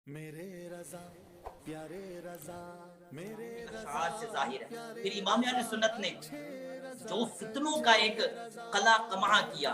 میرے رضا پیارے رضا میرے اشعار سے ظاہر ہے۔ پھر امام اہل سنت نے جو فتنوں کا ایک قلع قمع کیا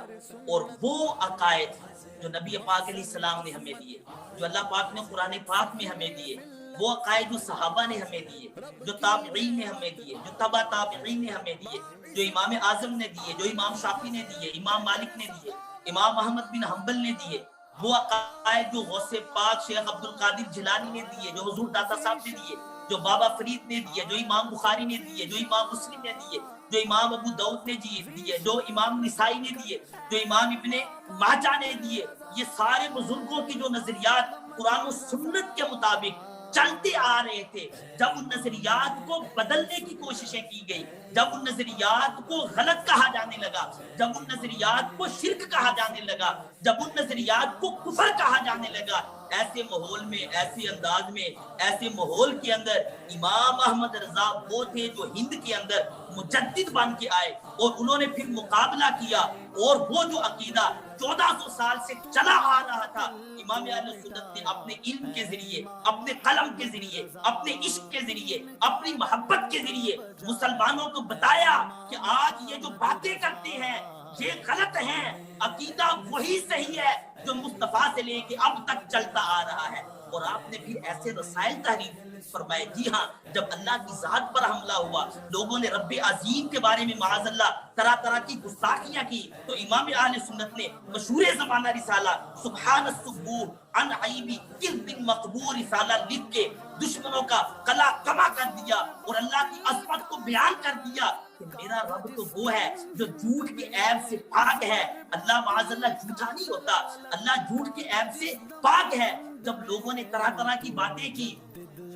اور وہ عقائد جو نبی پاک علیہ السلام نے ہمیں دیے، جو اللہ پاک نے قرآن پاک میں ہمیں دیے، وہ عقائد جو صحابہ نے ہمیں دیے، جو تابعین نے ہمیں دیے، جو تبع تابعین نے ہمیں دیے، جو امام اعظم نے دیے، جو امام شافعی نے دیے، امام مالک نے دیے، امام احمد بن حنبل نے دیے، وہ عقائد جو غوث پاک شیخ عبد القادر جیلانی نے دیے، جو حضور داتا صاحب نے دیے، جو بابا فرید نے دیے، جو امام بخاری نے دیے، جو امام مسلم نے دیے، جو امام ابو داؤد نے دیے، جو امام نسائی نے دیے، جو امام ابن ماجہ نے دیے، یہ سارے بزرگوں کی جو نظریات قرآن و سنت کے مطابق چلتے آ رہے تھے، جب ان نظریات کو بدلنے کی کوششیں کی گئی، جب ان نظریات کو غلط کہا جانے لگا، جب ان نظریات کو شرک کہا جانے لگا، جب ان نظریات کو کفر کہا جانے لگا، ایسے ماحول میں، ایسے انداز میں، ایسے ماحول کے اندر امام احمد رضا وہ تھے جو ہند کے اندر مجدد بن کے آئے، اور انہوں نے پھر مقابلہ کیا، اور وہ جو عقیدہ 1400 سال سے چلا آ رہا تھا، امام اہل سنت نے اپنے علم کے ذریعے، اپنے قلم کے ذریعے، اپنے عشق کے ذریعے، اپنی محبت کے ذریعے مسلمانوں کو بتایا کہ آج یہ جو باتیں کرتے ہیں یہ غلط ہیں، عقیدہ وہی صحیح ہے جو مصطفیٰ سے لے کے اب تک چلتا آ رہا ہے۔ اور آپ نے پھر ایسے رسائل تحریر فرمائے۔ جی ہاں، جب اللہ کی ذات پر حملہ ہوا، لوگوں نے رب عظیم کے بارے میں معاذ اللہ طرح طرح کی گستاخیاں کی، تو امام اہل سنت نے مشہور زمانہ رسالہ سبحان السبوح عن عیبی کذب مقبول رسالہ لکھ کے دشمنوں کا قلع قمع کر دیا، اور اللہ کی عظمت کو بیان کر دیا کہ میرا رب تو وہ ہے جو جھوٹ کے عیب سے پاک ہے۔ اللہ معاذ اللہ جھوٹا نہیں ہوتا، اللہ جھوٹ کے عیب سے پاک ہے۔ جب لوگوں نے طرح طرح کی باتیں کی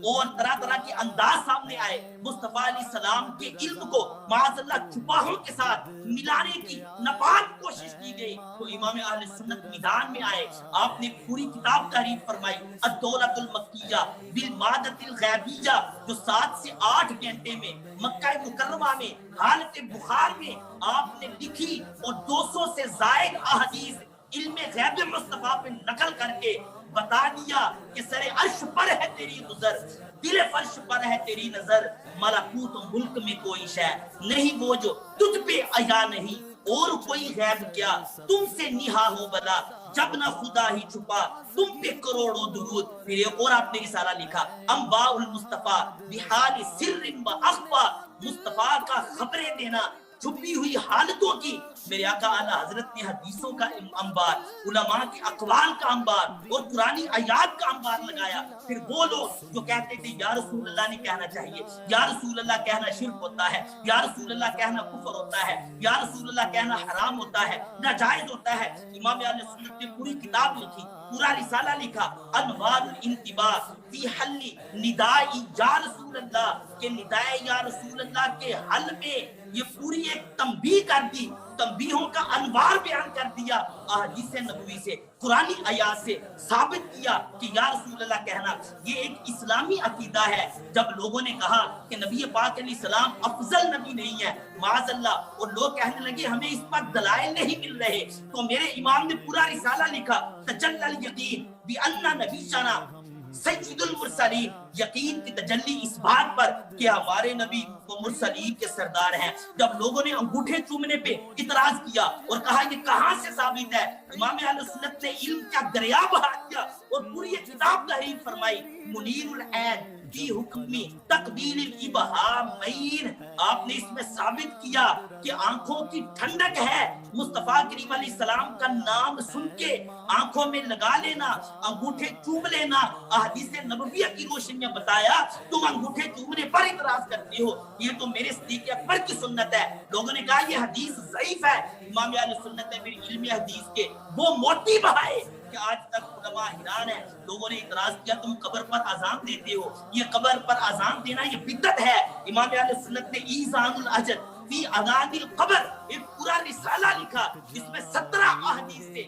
اور طرح طرح کے انداز سامنے آئے، مصطفیٰ علیہ السلام کے علم کو معاذ اللہ چھپاہوں کے ساتھ ملانے کی ناپاک کوشش کی گئی، تو امام اہل سنت میدان میں آئے۔ آپ نے پوری کتاب تحریر فرمائی الدولۃ المکیہ بالمادۃ الغیبیہ، جو 7 سے 8 گھنٹے میں مکہ مکرمہ میں حالت بخار میں آپ نے لکھی، اور 200 سے زائد احادیث علم غیب مصطفیٰ پہ نقل کر کے بتا دیا کہ سر عرش پر ہے تیری گزر، دل فرش پر ہے تیری نظر، ملکوت و ملک میں کوئی شے نہیں وہ جو تجھ پہ عیا نہیں، اور کوئی غیب کیا تم سے نہا ہو بلا، جب نہ خدا ہی چھپا تم پہ کروڑوں درود۔ پھر ایک اور آپ نے رسالہ لکھا انباء المصطفیٰ بحال سر و اخفا، مصطفیٰ کا خبریں دینا چھپی ہوئی حالتوں کی۔ میرے آقا اعلی حضرت نے حدیثوں کا انبار، علماء کے اقوال کا انبار اور قرآنی آیات کا انبار لگایا۔ پھر وہ لوگ جو کہتے تھے یا رسول اللہ نے کہنا چاہیے، یا رسول اللہ کہنا شرک ہوتا ہے، یا رسول اللہ کہنا کفر ہوتا ہے، یا رسول اللہ کہنا حرام ہوتا ہے، ناجائز ہوتا ہے، امام اہل سنت نے پوری کتاب لکھی، پورا رسالہ لکھا انوار الانتباہ فی حل ندائی یا رسول اللہ، کہ ندائے یا رسول اللہ کے حل میں یہ پوری ایک تنبیہ کر دی، تنبیہوں کا انوار بیان کر دیا، احادیث نبوی سے، قرآنی آیات سے ثابت کیا کہ یا رسول اللہ کہنا یہ ایک اسلامی عقیدہ ہے۔ جب لوگوں نے کہا کہ نبی پاک علیہ السلام افضل نبی نہیں ہے معاذ اللہ، اور لوگ کہنے لگے ہمیں اس پر دلائل نہیں مل رہے، تو میرے امام نے پورا رسالہ لکھا تجلی الیقین بأن نبینا سید المرسلین، یقین کی تجلی اس بات پر کہ ہمارے نبی وہ مرسلین کے سردار ہیں۔ جب لوگوں نے انگوٹھے چومنے پہ اعتراض کیا اور کہا یہ کہاں سے ثابت ہے، امام اہل سنت نے علم کا دریا بہا دیا اور پوری ایک کتاب تحریر فرمائی منیر العین فی حکم تقبیل الابہامین۔ آپ نے اس میں ثابت کیا کہ آنکھوں کی ٹھنڈک ہے مصطفیٰ کریم علیہ السلام کا نام سن کے آنکھوں میں لگا لینا، انگوٹھے چوم لینا۔ احادیث نبویہ کی روشنی میں بتایا تم انگوٹھے چومنے پر اعتراض کرتے ہو، یہ تو میرے صدیق اکبر کی سنت ہے۔ لوگوں نے کہا یہ حدیث ضعیف ہے، امام اہل سنت نے میری علم حدیث کے وہ موتی بہائے کہ آج تک علماء حیران ہیں۔ لوگوں نے اعتراض کیا تم قبر پر اذان دیتے ہو، یہ قبر پر اذان دینا یہ بدعت ہے۔ امام اہل سنت نے ایذان الحجر فی اذان القبر ایک پورا رسالہ لکھا، جس میں 17 احادیث سے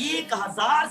1000